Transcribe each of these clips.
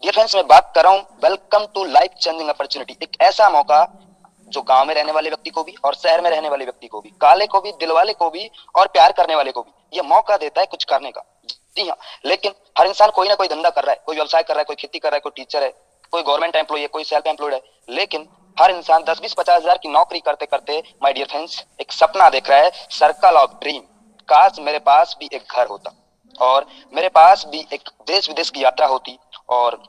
Dear friends, मैं बात कर रहा हूँ welcome to life changing opportunity. एक ऐसा मौका जो गांव में रहने वाले व्यक्ति को भी और शहर में रहने वाले व्यक्ति को भी, काले को भी, दिल वाले को भी और प्यार करने वाले को भी यह मौका देता है कुछ करने का। जी हाँ, लेकिन हर इंसान कोई ना कोई धंधा कर रहा है, कोई व्यवसाय कर रहा है, कोई खेती कर रहा है, कोई टीचर है, कोई गवर्नमेंट एम्प्लॉय है, कोई सेल्फ एम्प्लॉयड है। लेकिन हर इंसान 10-20-50 हजार की नौकरी करते करते माय डियर फ्रेंड्स एक सपना देख रहा है, सर्कल ऑफ ड्रीम। काश मेरे पास भी एक घर होता और मेरे पास भी एक देश विदेश की यात्रा होती और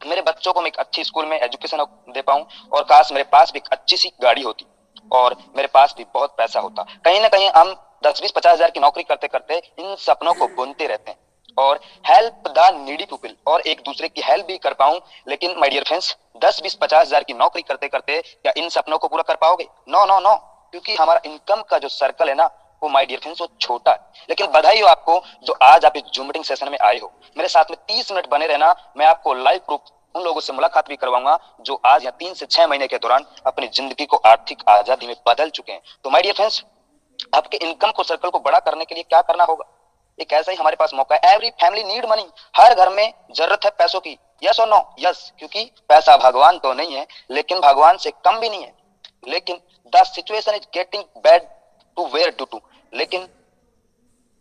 मेरे बच्चों को मैं एक अच्छी स्कूल में एजुकेशन दे पाऊं और काश मेरे पास भी एक अच्छी सी गाड़ी होती और मेरे पास भी बहुत पैसा होता। कहीं ना कहीं हम 10-20-50 हजार की नौकरी करते करते इन सपनों को बुनते रहते हैं और हेल्प द नीडी पीपल और एक दूसरे की हेल्प भी कर पाऊं। लेकिन माय डियर फ्रेंड्स, 10-20-50 हजार की नौकरी करते करते क्या इन सपनों को पूरा कर पाओगे? नो नो नो, क्योंकि हमारा इनकम का जो सर्कल है ना, वो माय डियर फ्रेंड्स वो छोटा है। लेकिन बधाई हो आपको जो आज आप इस जूम मीटिंग सेशन में आए हो। मेरे साथ में 30 मिनट बने रहना, मैं आपको लाइव प्रूफ उन लोगों से मुलाकात भी करवाऊंगा जो आज या 3 से 6 महीने के दौरान अपनी जिंदगी को आर्थिक आजादी में बदल चुके हैं। तो माय डियर फ्रेंड्स, आपके इनकम को सर्कल को बड़ा करने के लिए क्या करना होगा? एक ऐसा ही हमारे पास मौका है। Every family need money. हर घर में जरूरत है पैसों की। यस और नो? यस, क्योंकि पैसा भगवान तो नहीं है लेकिन भगवान से कम भी नहीं है। लेकिन the situation is getting bad to where do to. लेकिन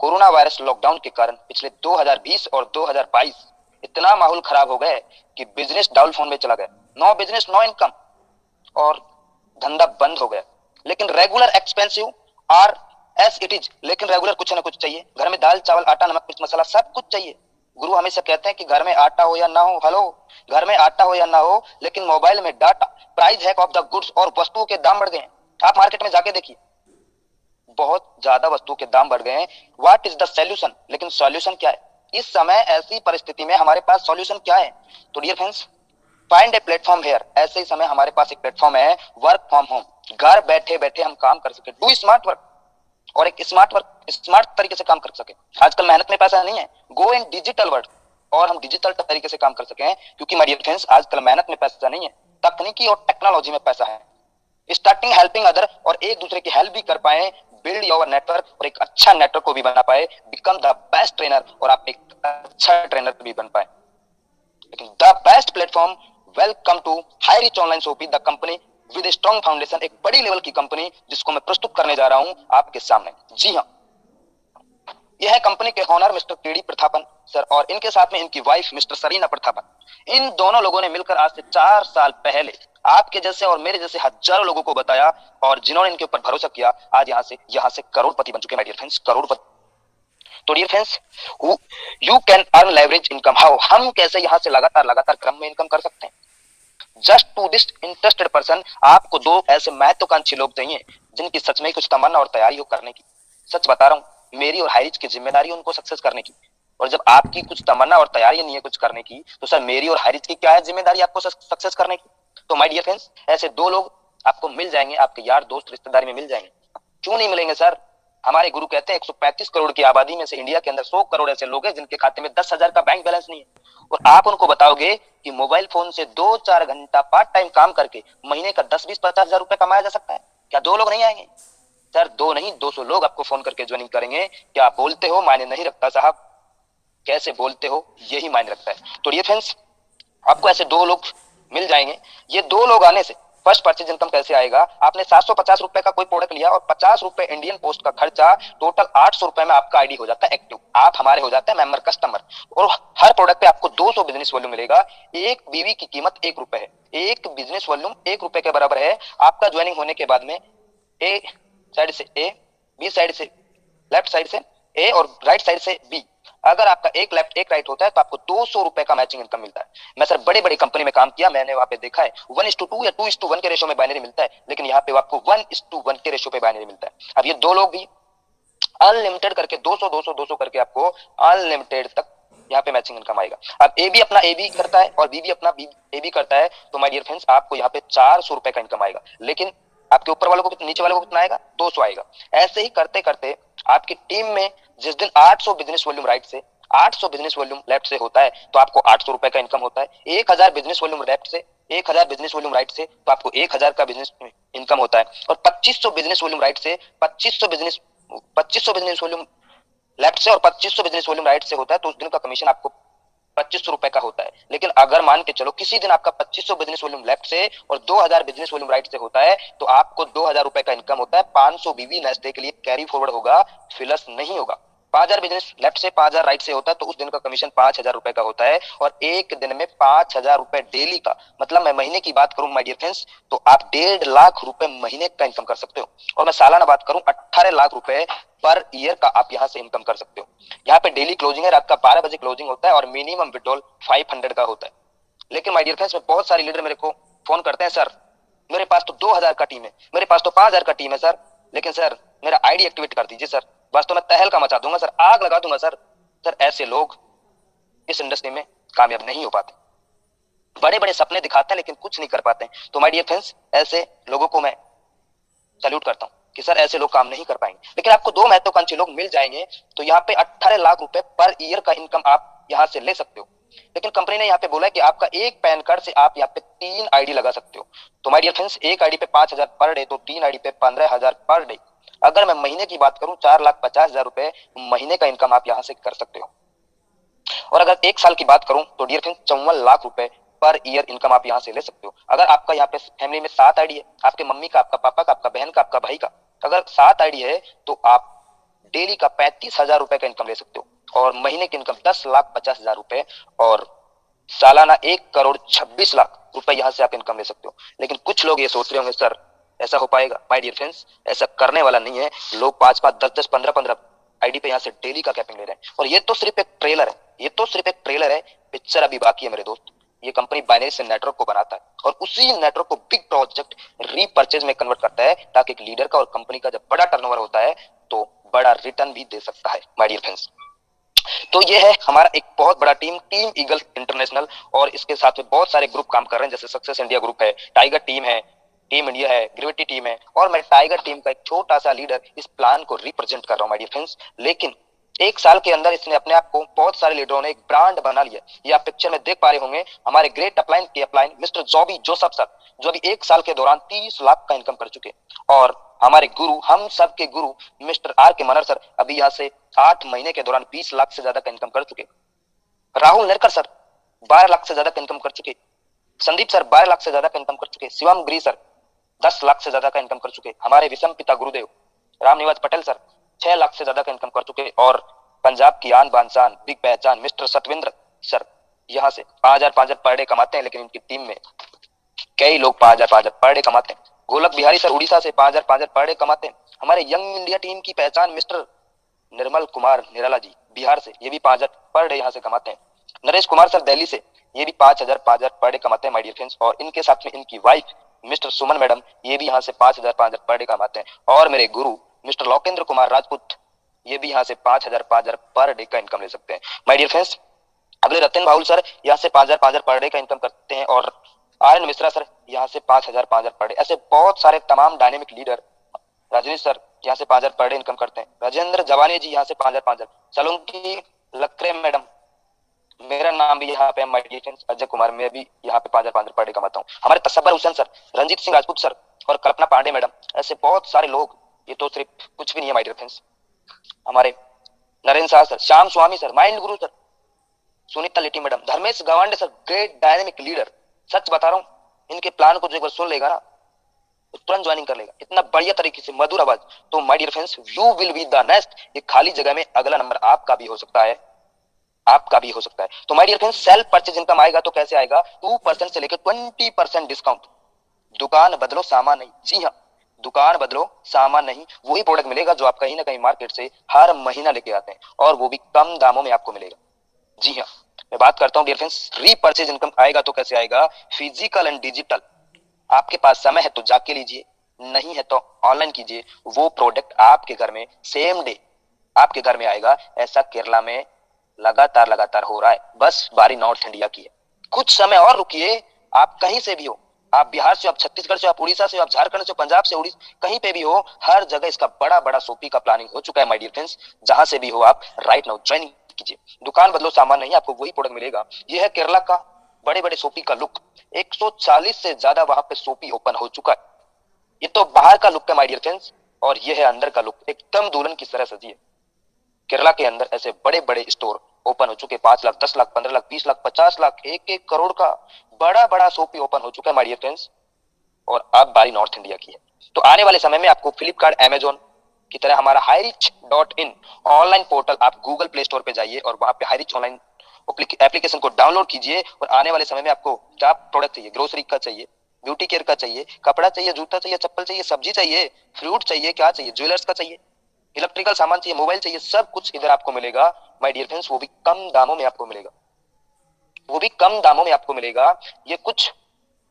कोरोना वायरस लॉकडाउन के कारण पिछले 2020 और 2022 इतना माहौल खराब हो गया कि बिजनेस डाउन फोन में चला गया। नो बिजनेस नो इनकम और धंधा बंद हो गया। लेकिन regular expensive R S it is. लेकिन रेगुलर कुछ ना कुछ चाहिए। घर में दाल चावल आटा नमक मिर्च मसाला सब कुछ चाहिए। गुरु हमेशा कहते हैं कि घर में आटा हो या ना हो, हेलो, घर में आटा हो या ना हो, लेकिन मोबाइल में data, price hack of the goods और वस्तुओं के दाम बढ़ गए हैं। आप मार्केट में जाके देखिए, बहुत ज्यादा वस्तुओं के दाम बढ़ गए हैं। What is the solution? लेकिन सॉल्यूशन क्या है इस समय ऐसी परिस्थिति में? हमारे पास सॉल्यूशन क्या है? तो dear friends, find a platform here. ऐसे ही समय हमारे पास एक प्लेटफॉर्म है, वर्क फ्रॉम होम। घर बैठे बैठे हम काम कर सके, डू स्मार्ट वर्क और एक स्मार्ट वर्क स्मार्ट तरीके से काम कर सके। आजकल मेहनत में पैसा नहीं है, गो इन डिजिटल वर्ल्ड और हम डिजिटल तरीके से काम कर सके। क्योंकि माय डियर फ्रेंड्स, आजकल मेहनत में पैसा नहीं है, तकनीकी और टेक्नोलॉजी में पैसा है। स्टार्टिंग हेल्पिंग अदर और एक दूसरे की हेल्प भी कर पाए, बिल्ड योर नेटवर्क और एक अच्छा नेटवर्क को भी बना पाए, बिकम द बेस्ट ट्रेनर और आप एक अच्छा ट्रेनर भी बन पाए। लेकिन the best platform, welcome to high rich online shopping, the company with strong foundation. एक बड़ी लेवल की कंपनी जिसको मैं प्रस्तुत करने जा रहा हूं आपके सामने। जी हाँ, यह है कंपनी के owner mister KD Prathapan sir और इनके साथ में इनकी वाइफ मिस्टर सरीना प्रथापन। इन दोनों लोगों ने मिलकर आज से 4 साल पहले आपके जैसे और मेरे जैसे हजारों लोगों को बताया और जिन्होंने इनके ऊपर भरोसा किया आज यहाँ से करोड़पति बन चुके हैं। माय डियर फ्रेंड्स, करोड़पति। तो dear friends, you can earn leverage income. How? हम कैसे यहाँ से लगातार लगातार क्रम में इनकम कर सकते हैं? Just to this interested person, आपको दो ऐसे महत्वाकांक्षी लोग चाहिए जिनकी सच में कुछ तमन्ना और तैयारी हो करने की। सच बता रहा हूँ, मेरी और हाइरिच की जिम्मेदारी उनको सक्सेस करने की। और जब आपकी कुछ तमन्ना और तैयारी नहीं है कुछ करने की, तो सर मेरी और हाइरिच की क्या है जिम्मेदारी आपको सक्सेस करने की? तो माय डियर फ्रेंड्स, ऐसे दो लोग आपको मिल जाएंगे, आपके यार दोस्त रिश्तेदारी में मिल जाएंगे। क्यों नहीं मिलेंगे सर? हमारे गुरु कहते हैं 135 करोड़ की आबादी में से इंडिया के अंदर 100 करोड़ ऐसे लोग हैं जिनके खाते में 10,000 का बैंक बैलेंस नहीं है। और आप उनको बताओगे कि मोबाइल फोन से 2-4 घंटा पार्ट टाइम काम करके महीने का 10-20-50 हजार रुपए कमाया जा सकता है। क्या दो लोग नहीं आएंगे? सर दो नहीं, 200 लोग आपको फोन करके ज्वाइनिंग करेंगे। क्या आप बोलते हो? मायने नहीं रखता साहब, कैसे बोलते हो यही मायने रखता है। तो ये फ्रेंड्स, आपको ऐसे दो लोग मिल जाएंगे। ये दो लोग आने से फर्स्ट परचेज इनकम कैसे आएगा? आपने 750 रुपए का कोई प्रोडक्ट लिया और 50 रुपए इंडियन पोस्ट का खर्चा, टोटल 800 रुपए में आपका आईडी हो जाता है एक्टिव। आप हमारे हो जाते हैं मेंबर कस्टमर और हर प्रोडक्ट पे आपको 200 बिजनेस वॉल्यूम मिलेगा। एक बीवी की कीमत 1 रुपए है, एक बिजनेस वॉल्यूम 1 रुपए के बराबर है। आपका ज्वाइनिंग होने के बाद में ए साइड से ए, बी साइड से, लेफ्ट साइड से ए और राइट साइड से बी, अगर आपका एक लेफ्ट एक राइट होता है तो आपको 200 रुपए का मैचिंग इनकम मिलता है। मैं सर बड़े बड़े कंपनी में काम किया, मैंने वहां पे देखा है 1:2 या 2:1 के रेशो में बाइनरी मिलता है, लेकिन यहाँ पे आपको 1:1 के रेशो पे बाइनरी मिलता है। अब ये दो लोग भी अनलिमिटेड करके 200 करके आपको अनलिमिटेड तक यहाँ पे मैचिंग इनकम आएगा। अब ए भी अपना ए भी करता है और बी भी अपना बी ए भी करता है, तो माय डियर फ्रेंड्स आपको यहाँ पे 400 रुपए का इनकम आएगा। लेकिन आपके ऊपर वालों को, नीचे वालों को कितना आएगा? 200 आएगा। ऐसे ही करते करते आपकी टीम में जिस दिन 800 बिजनेस वॉल्यूम राइट से, 800 बिजनेस वॉल्यूम लेफ्ट से होता है तो आपको 800 रुपए का इनकम होता है। 1000 बिजनेस वॉल्यूम लेफ्ट से, 1000 बिजनेस वॉल्यूम राइट से तो आपको 1000 का बिजनेस इनकम होता है। और 2500 बिजनेस वॉल्यूम राइट से, 2500 बिजनेस वॉल्यूम लेफ्ट से और 2500 बिजनेस वॉल्यूम राइट से होता है तो उस दिन का कमीशन आपको ₹2500 का होता है। लेकिन अगर मान के चलो किसी दिन आपका 2500 बिजनेस वॉल्यूम लेफ्ट से और 2000 बिजनेस वॉल्यूम राइट से होता है, तो आपको ₹2000 का इनकम होता है। 500 बीवी नेक्स्ट डे के लिए कैरी फॉरवर्ड होगा, फिलस नहीं होगा। 5000 बिजनेस लेफ्ट से 5000 राइट से होता है, तो उस दिन का कमीशन ₹5000 का होता है। और एक दिन में ₹5000 डेली का, मतलब मैं महीने की बात करूं माय डियर फ्रेंड्स, तो आप ₹1.5 लाख महीने का इनकम कर सकते हो। और मैं सालाना बात करूं, ₹18 लाख पर ईयर का आप यहां से इनकम कर सकते हो। यहाँ पे डेली क्लोजिंग है, रात का 12 बजे क्लोजिंग होता है और मिनिमम विड्रॉल 500 का होता है। लेकिन माय डियर फ्रेंड्स, में बहुत सारे लीडर मेरे को फोन करते हैं, सर मेरे पास तो 2000 का टीम है, मेरे पास तो 5000 का टीम है सर, लेकिन सर मेरा आईडी एक्टिवेट कर दीजिए सर, बस तो मैं तहलका मचा दूंगा सर, आग लगा दूंगा सर। सर ऐसे लोग इस इंडस्ट्री में कामयाब नहीं हो पाते। बड़े बड़े सपने दिखाते हैं लेकिन कुछ नहीं कर पाते। तो माय डियर फ्रेंड्स, ऐसे लोगों को मैं सैल्यूट करता हूँ कि सर ऐसे लोग काम नहीं कर पाएंगे। लेकिन आपको दो महत्वाकांक्षी लोग मिल जाएंगे, तो यहाँ पे 18 लाख पर ईयर का इनकम आप यहाँ से ले सकते हो। लेकिन कंपनी ने यहाँ पे बोला है कि आपका एक पैन कार्ड से आप यहाँ पे 3 आईडी लगा सकते हो। तो माय डियर फ्रेंड्स, एक आईडी पे 5000 पर डे, तो 3 आईडी पे 15000 पर डे। अगर मैं महीने की बात करूं, ₹4,50,000 महीने का इनकम आप यहाँ से कर सकते हो। और अगर एक साल की बात करूं, तो dear friends ₹54 lakh per year income आप यहाँ से ले सकते हो। अगर आपका यहाँ पे फैमिली में 7 आईडी है, आपके मम्मी का, आपका पापा का, आपका बहन का, आपका भाई का, अगर 7 आईडी है, तो आप डेली का ₹35,000 का इनकम ले सकते हो। और महीने की इनकम ₹10,50,000 और सालाना ₹1,26,00,000 यहाँ से आप इनकम ले सकते हो। लेकिन कुछ लोग ये सोच रहे होंगे, सर ऐसा हो पाएगा? माय डियर फ्रेंड्स, ऐसा करने वाला नहीं है। लोग 5-5, 10-10, 15-15 आईडी पे यहाँ से डेली का कैपिंग ले रहे हैं। और ये तो सिर्फ एक ट्रेलर है, ये तो सिर्फ एक ट्रेलर है, पिक्चर अभी बाकी है मेरे दोस्त। ये कंपनी बाइनरी से नेटवर्क को बनाता है और उसी नेटवर्क को बिग प्रोजेक्ट रीपर्चेज में कन्वर्ट करता है, ताकि एक लीडर का और कंपनी का जब बड़ा टर्नओवर होता है तो बड़ा रिटर्न भी दे सकता है माय डियर फ्रेंड्स। तो ये है हमारा एक बहुत बड़ा टीम, टीम ईगल इंटरनेशनल। और इसके साथ में बहुत सारे ग्रुप काम कर रहे हैं, जैसे सक्सेस इंडिया ग्रुप है, टाइगर टीम है, टीम इंडिया है, ग्रेविटी टीम है। और मैं टाइगर टीम का एक छोटा सा लीडर इस प्लान को रिप्रेजेंट कर रहा हूं माय डियर फ्रेंड्स। लेकिन एक साल के अंदर इसने अपने आप को, बहुत सारे लीडरों ने एक ब्रांड बना लिया। ये आप पिक्चर में देख पा रहे होंगे, हमारे ग्रेट अपलाइन के अपलाइन मिस्टर जॉबी जोसेफ सर, जो अभी एक साल के दौरान 30 लाख का इनकम कर चुके। और हमारे गुरु, हम सब के गुरु मिस्टर आर के मनर सर, अभी यहाँ से 8 महीने के दौरान 20 लाख से ज्यादा का इनकम कर चुके। राहुल नेरकर सर 12 लाख से ज्यादा का इनकम कर चुके। संदीप सर 12 लाख से ज्यादा का इनकम कर चुके। शिवम गिरी सर 10 लाख से ज्यादा का इनकम कर चुके। हमारे विषम पिता गुरुदेव रामनिवास पटेल सर 6 लाख से ज्यादा का इनकम कर चुके। और पंजाब की आन बान शान, बिग पहचान मिस्टर सतविंद्र सर यहाँ से 5000 पर डे कमाते हैं। लेकिन इनकी टीम में कई लोग 5000 पर डे कमाते हैं। गोलक बिहारी सर उड़ीसा से 5000 पर डे कमाते हैं। हमारे यंग इंडिया टीम की पहचान मिस्टर निर्मल कुमार निराला जी बिहार से, ये भी 5000 पर डे यहाँ से कमाते हैं। नरेश कुमार सर दिल्ली से, ये भी 5000 पर डे कमाते हैं माय डियर फ्रेंड्स। और इनके साथ में इनकी वाइफ मिस्टर सुमन मैडम, ये भी यहाँ से 5000 पर डे कमाते हैं। और मेरे गुरु मिस्टर लोकेंद्र कुमार राजपूत, ये भी यहाँ से 5000 पर डे का इनकम ले सकते हैं माय डियर फ्रेंड्स। अगले रतन बाहुल सर यहाँ से 5000 पर डे का इनकम करते हैं। और आर एन मिश्रा सर यहाँ से 5000 पर डे। ऐसे बहुत सारे तमाम डायनेमिक लीडर, रजनीश सर यहाँ से 5000 पर डे इनकम करते हैं। राजेंद्र जवानी जी यहाँ से 5000। सलोंकी लक्रे मैडम, मेरा नाम भी यहाँ पे my dear friends Ajay Kumar, मैं भी यहाँ पे 5000 पर डे कमाता हूँ। हमारे तसब्बर हुसैन सर, रंजीत सिंह राजपूत सर और कल्पना पांडे मैडम, ऐसे बहुत सारे लोग, ये तो सिर्फ कुछ भी नहीं है माय डियर फ्रेंड्स। हमारे Narendra Shah sir, Shyam Swami sir, mind guru sir, Sunita Litti madam, Dharmesh Gawande sir, great dynamic leader. सच बता रहा हूँ, इनके प्लान को जो एक बार सुन लेगा ना, तो तुरंत ज्वाइनिंग कर लेगा, इतना बढ़िया तरीके से मधुर आवाज। तो my dear friends, you will be the next. ये खाली जगह में अगला नंबर आपका भी हो सकता है, आपका भी हो सकता है। तो my dear friends, self purchase income आएगा तो कैसे आएगा? 2% से लेकर 20% डिस्काउंट। दुकान बदलो सामान नहीं। जी हाँ, दुकान बदलो सामान नहीं, वही प्रोडक्ट मिलेगा जो आप कहीं ना कहीं मार्केट से हर महीना लेके आते हैं, और वो भी कम दामों में आपको मिलेगा। जी हाँ, मैं बात करता हूँ डियर फ्रेंड्स, रीपर्चेज इनकम आएगा तो कैसे आएगा? Physical and digital. आपके पास समय है तो जाके लीजिए, नहीं है तो ऑनलाइन कीजिए। वो प्रोडक्ट आपके घर में सेम डे आपके घर में आएगा। ऐसा केरला में लगातार लगातार हो रहा है, बस बारी नॉर्थ इंडिया की है। कुछ समय और रुकिए, आप कहीं से भी हो, आप बिहार से, आप छत्तीसगढ़ से, आप उड़ीसा से, आप झारखंड से, पंजाब से, उड़ीसा, कहीं पे भी हो, हर जगह इसका बड़ा बड़ा सोपी का प्लानिंग हो चुका है माय डियर फ्रेंड्स। जहां से भी हो आप राइट नाउ ज्वाइनिंग कीजिए। दुकान बदलो सामान नहीं, आपको वही प्रोडक्ट मिलेगा। यह है केरला का बड़े बड़े सोपी का लुक। 140 से ज्यादा वहां पे सोपी ओपन हो चुका है। ये तो बाहर का लुक है माय डियर फ्रेंड्स, और ये है अंदर का लुक, एकदम दुल्हन की तरह सजी है। केरला के अंदर ऐसे बड़े बड़े स्टोर ओपन हो चुके, 5 लाख, 10 लाख, 15 लाख, 20 लाख, 50 लाख, 1-1 करोड़ का बड़ा बड़ा शॉप ओपन हो चुका है माय डियर फ्रेंड्स। और अब बारी नॉर्थ इंडिया की है। तो आने वाले समय में आपको फ्लिपकार्ट, अमेजोन की तरह हमारा हाईरिच.इन ऑनलाइन पोर्टल, आप गूगल प्ले स्टोर पे जाइए और वहां पे हाईरिच ऑनलाइन एप्लीकेशन को डाउनलोड कीजिए। और आने वाले समय में आपको क्या प्रोडक्ट चाहिए, ग्रोसरी का चाहिए, ब्यूटी केयर का चाहिए, कपड़ा चाहिए, जूता चाहिए, चप्पल चाहिए, सब्जी चाहिए, फ्रूट चाहिए, क्या चाहिए, ज्वेलर्स का चाहिए, इलेक्ट्रिकल सामान चाहिए, मोबाइल चाहिए, सब कुछ इधर आपको मिलेगा माय डियर फ्रेंड्स। वो भी कम दामों में आपको मिलेगा, वो भी कम दामों में आपको मिलेगा। ये कुछ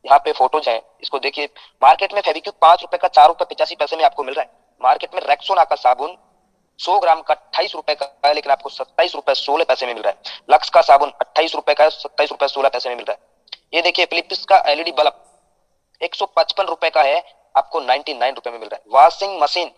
यहाँ पे फोटोज हैं, इसको देखिए। मार्केट में फेविक्विक 5 रुपए का 4 रुपए 85 पैसे में आपको मिल रहा है। मार्केट में रेक्सोना का साबुन 100 ग्राम का 28 रुपए का है, लेकिन आपको 27 रुपए 16 पैसे में मिल रहा है। लक्स का साबुन 28 रुपए का 27 रुपए 16 पैसे में मिल रहा है। ये देखिए फिलिप्स का एलईडी बल्ब 155 रुपए का है, आपको 99 रुपए में मिल रहा है। Washing machine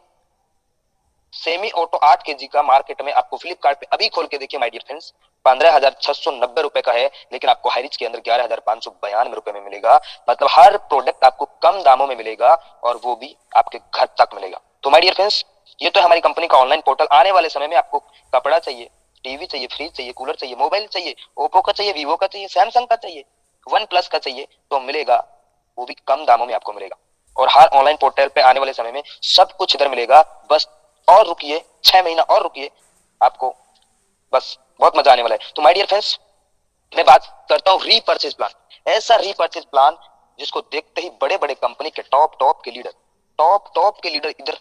semi auto 8 kg का मार्केट में आपको फ्लिपकार्ट पे अभी खोल के देखिए माय डियर फ्रेंड्स 15,690 रुपए का है, लेकिन आपको हाईरिच के अंदर 11,592 रुपए में मिलेगा। मतलब हर प्रोडक्ट आपको कम दामों में मिलेगा और वो भी आपके घर तक मिलेगा। तो माय डियर फ्रेंड्स, ये तो हमारी कंपनी का ऑनलाइन पोर्टल। आने वाले समय में आपको कपड़ा चाहिए, टीवी चाहिए, फ्रिज चाहिए, कूलर चाहिए, मोबाइल चाहिए, ओप्पो का चाहिए, वीवो का चाहिए, सैमसंग का चाहिए, वन प्लस का चाहिए, तो मिलेगा, वो भी कम दामों में आपको मिलेगा। और हर ऑनलाइन पोर्टल पे आने वाले समय में सब कुछ इधर मिलेगा। बस और रुकिए, 6 महीना और रुकिए, आपको बस बहुत मजा आने वाला है। तो माय डियर फ्रेंड्स, मैं बात करता हूँ रीपर्चेज प्लान। ऐसा रीपर्चेज प्लान जिसको देखते ही बड़े बड़े कंपनी के टॉप के लीडर इधर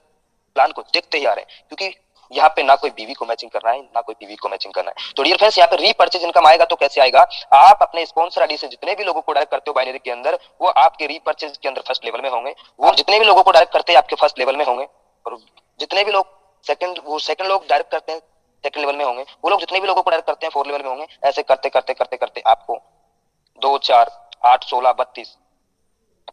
प्लान को देखते ही आ रहे हैं, क्योंकि यहाँ पे ना कोई बीवी को मैचिंग करना है, ना कोई बीवी को मैचिंग करना है। तो डियर फ्रेंड्स, यहाँ पे रीपर्चेज इनकम आएगा तो कैसे आएगा? आप अपने स्पॉन्सर आईडी से जितने भी लोगों को डायरेक्ट करते हो बाइनरी के अंदर, वो आपके रीपर्चेज के अंदर फर्स्ट लेवल में होंगे। वो जितने भी लोगों को डायरेक्ट करते हैं आपके फर्स्ट लेवल में होंगे, और जितने भी लोग सेकंड लोग डायरेक्ट करते हैं सेकंड लेवल में होंगे, वो लोग जितने भी लोगों को डायरेक्ट करते हैं 4 लेवल में होंगे। ऐसे करते करते करते करते आपको 2, 4, 8, 16, 32,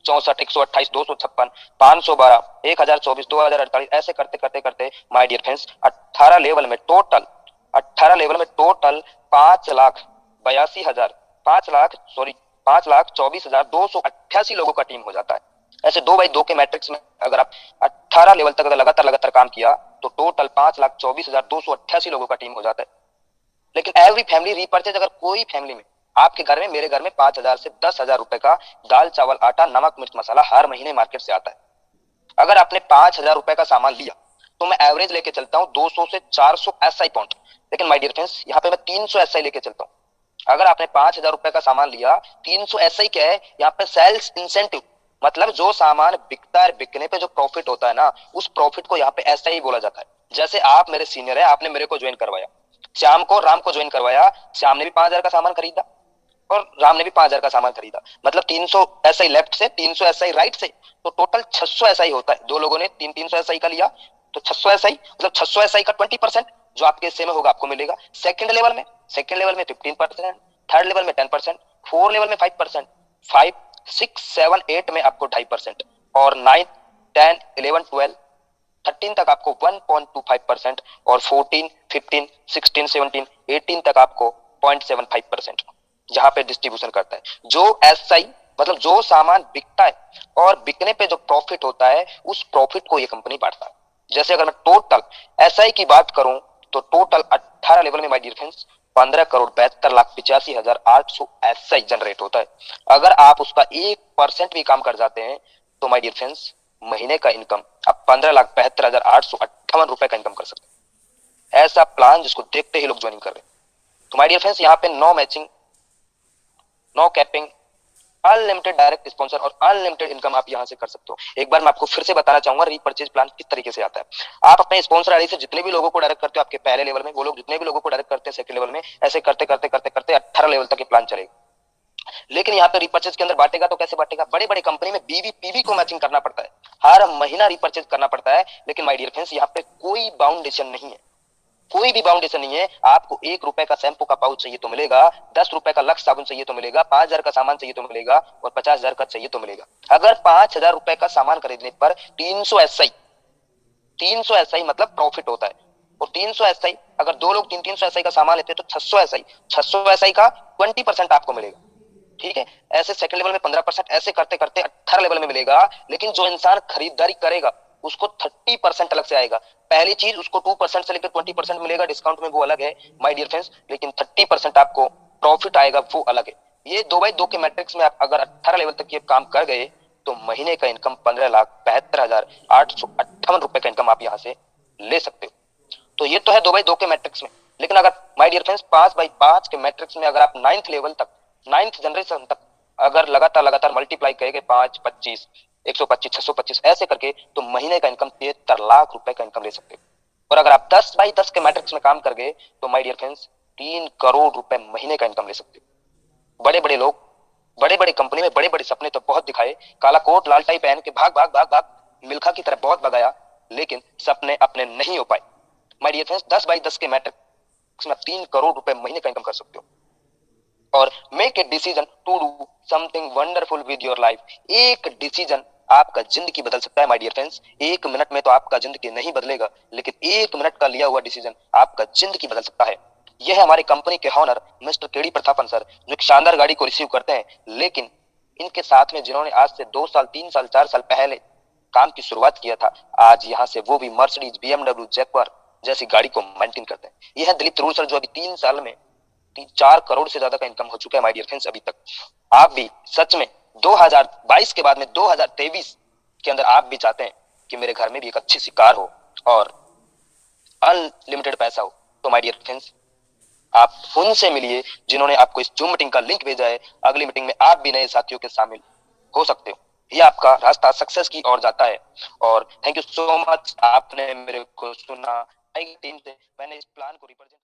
64, 128, 256, 512, 1024, 2048, ऐसे करते करते करते माय डियर फ्रेंड्स 18 लेवल में टोटल 5,82,हजार 5,24,288 लोगों का टीम हो जाता है। ऐसे 2x2 के मैट्रिक्स में अगर आप 18 लेवल तक लगातार काम किया तो टोटल 5,24,288 लोगों का टीम हो जाता है। लेकिन एवरी फैमिली रीपर्चेज, अगर कोई फैमिली में, आपके घर में, मेरे घर में 5,000 से 10,000 रुपए का दाल चावल आटा नमक मिर्च मसाला हर महीने मार्केट से आता है। अगर आपने 5,000 रुपए का सामान लिया तो मैं एवरेज लेके चलता हूँ 200 से 400 एसआई पॉइंट। लेकिन माय डियर फ्रेंड्स, यहाँ पे मैं 300 एसआई लेके चलता हूँ। अगर आपने 5,000 रुपए का सामान लिया, 300 एसआई क्या है? यहाँ पे सेल्स इंसेंटिव, मतलब जो सामान बिकता है, बिकने पे जो प्रॉफिट होता है ना, उस प्रॉफिट को यहाँ पे एसआई बोला जाता है। जैसे आप मेरे सीनियर है, आपने मेरे को ज्वाइन करवाया, श्याम को, राम को ज्वाइन करवाया, श्याम ने भी 5,000 का सामान खरीदा और राम ने भी 5,000 का सामान खरीदा, मतलब 300 एसआई लेफ्ट से, 300 एसआई राइट से, तो टोटल 600 एसआई होता है। दो लोगों ने 300 एसआई का लिया तो 600 एसआई, मतलब 600 एसआई का 20% जो आपके हिस्से में होगा आपको मिलेगा। सेकंड लेवल में 15%, थर्ड लेवल में 10%, फोर्थ लेवल में 5%, 5, 6, 7, 8 में आपको 2.5%, और 9, 10, 11, 12, 13 तक आपको 1.25%, और 14, 15, 16, 17, 18 तक आपको 0.75%, जहां पे डिस्ट्रीब्यूशन करता है। जो एसआई, मतलब जो सामान बिकता है और बिकने पे जो प्रॉफिट होता है, उस प्रॉफिट को ये कंपनी बांटता है। जैसे अगर मैं टोटल एसआई की बात करूं तो टोटल 18 लेवल में my dear friends 15,72,85,800 SI generate होता है। अगर आप उसका 1% भी काम कर जाते हैं तो माय डियर फ्रेंड्स महीने का इनकम आप 15,72,858 रुपए का इनकम कर सकते हैं। ऐसा प्लान जिसको देखते ही लोग ज्वाइनिंग कर रहे हैं। तो माय डियर फ्रेंड्स, यहाँ पे no matching, no capping, unlimited direct sponsor और अनलिमिटेड इनकम आप यहां से कर सकते हो। एक बार मैं आपको फिर से बताना चाहूंगा रीपर्चेज प्लान किस तरीके से आता है। आप अपने स्पॉन्सर आईडी से जितने भी लोगों को डायरेक्ट करते हो आपके पहले लेवल में, वो लोग जितने भी लोगों को डायरेक्ट करते हैं सेकंड लेवल में, ऐसे करते करते करते करते 18 लेवल तक ये प्लान चलेगा। लेकिन यहाँ पे रिपर्चेज के अंदर बांटेगा तो कैसे बांटेगा? बड़े बड़े कंपनी में बीवी पीवी को मैचिंग करना पड़ता है, हर महीना रिपर्चेज करना पड़ता है। लेकिन माय डियर फ्रेंड्स, यहाँ पे कोई बाउंडेशन नहीं है, कोई भी बाउंडेशन नहीं है। आपको 1 रुपए का शैम्पू का पाउच चाहिए तो मिलेगा, 10 रुपए का लक्स साबुन चाहिए तो मिलेगा, 5,000 का सामान चाहिए तो मिलेगा, और 50,000 का चाहिए तो मिलेगा। अगर 5,000 रुपए का सामान खरीदने पर 300 एसआई मतलब प्रॉफिट होता है। और 300 एसआई, अगर दो लोग 300 एसआई का सामान लेते हैं तो 600 एसआई का 20% आपको मिलेगा। ठीक है, ऐसे सेकंड लेवल में 15%, ऐसे करते करते 18 लेवल में मिलेगा। लेकिन जो इंसान खरीदारी करेगा उसको 30% अलग से आएगा। पहली चीज उसको 2% से लेकर 20% मिलेगा डिस्काउंट में, वो अलग है माय डियर फ्रेंड्स, लेकिन 30% आपको प्रॉफिट आएगा वो अलग है। ये 2x2 के मैट्रिक्स में आप अगर 18 लेवल तक ये काम कर गए तो महीने का इनकम 15,72,858 रुपए का इनकम आप यहाँ से ले सकते हो। तो ये तो है 2x2 के मैट्रिक्स में। लेकिन अगर माय डियर फ्रेंड्स 5x5 के मैट्रिक्स में अगर आप 9th लेवल तक, 9th जनरेशन तक अगर लगातार लगातार मल्टीप्लाई करेंगे 5, 25, 125, 625 ऐसे करके, तो महीने का इनकम 73 लाख रुपए का इनकम ले सकते हो। और अगर आप 10x10 के मैट्रिक्स में काम कर गए तो माय डियर फ्रेंड्स 3 करोड़ रुपए महीने का इनकम ले सकते हो। बड़े बड़े लोग बड़े बड़े कंपनी में बड़े बड़े सपने तो बहुत दिखाए, काला कोट लाल टाई पहन के भाग भाग भाग भाग मिल्खा की तरह बहुत भगाया, लेकिन सपने अपने नहीं हो पाए। माय डियर फ्रेंड्स 10x10 के मैट्रिक्स में 3 करोड़ रुपए महीने का इनकम कर सकते हो। और make a decision to do something wonderful with your life. एक डिसीजन आपका जिंदगी बदल सकता है माय डियर फ्रेंड्स। 1 मिनट में तो आपका जिंदगी नहीं बदलेगा, लेकिन 1 मिनट का लिया हुआ डिसीजन आपका जिंदगी बदल सकता है। यह है हमारी कंपनी के honour mister KD Prathapan sir, जो एक शानदार गाड़ी को रिसीव करते हैं, लेकिन इनके साथ में जिन्होंने आज से 2 साल 3 साल 4 साल पहले काम की शुरुआत किया था, आज यहाँ से वो भी मर्सिडीज, BMW, जैगवार जैसी गाड़ी को मेंटेन करते हैं। यह है दिलीप तरूर सर, जो अभी 3 साल में 4 करोड़ से ज्यादा का इनकम हो चुका है माय डियर फ्रेंड्स अभी तक। आप भी सच में 2022 के बाद में 2023 के अंदर आप भी चाहते हैं कि मेरे घर में भी एक अच्छी सी कार हो और अनलिमिटेड पैसा हो, तो माय डियर फ्रेंड्स आप उनसे मिलिए जिन्होंने आपको इस जूम मीटिंग का लिंक भेजा है। अगली मीटिंग में आप भी नए साथियों के शामिल हो सकते हो। ये आपका रास्ता सक्सेस की ओर जाता है। और थैंक यू सो मच, आपने मेरे को सुना। टीम से मैंने इस प्लान को रिप्रेजेंट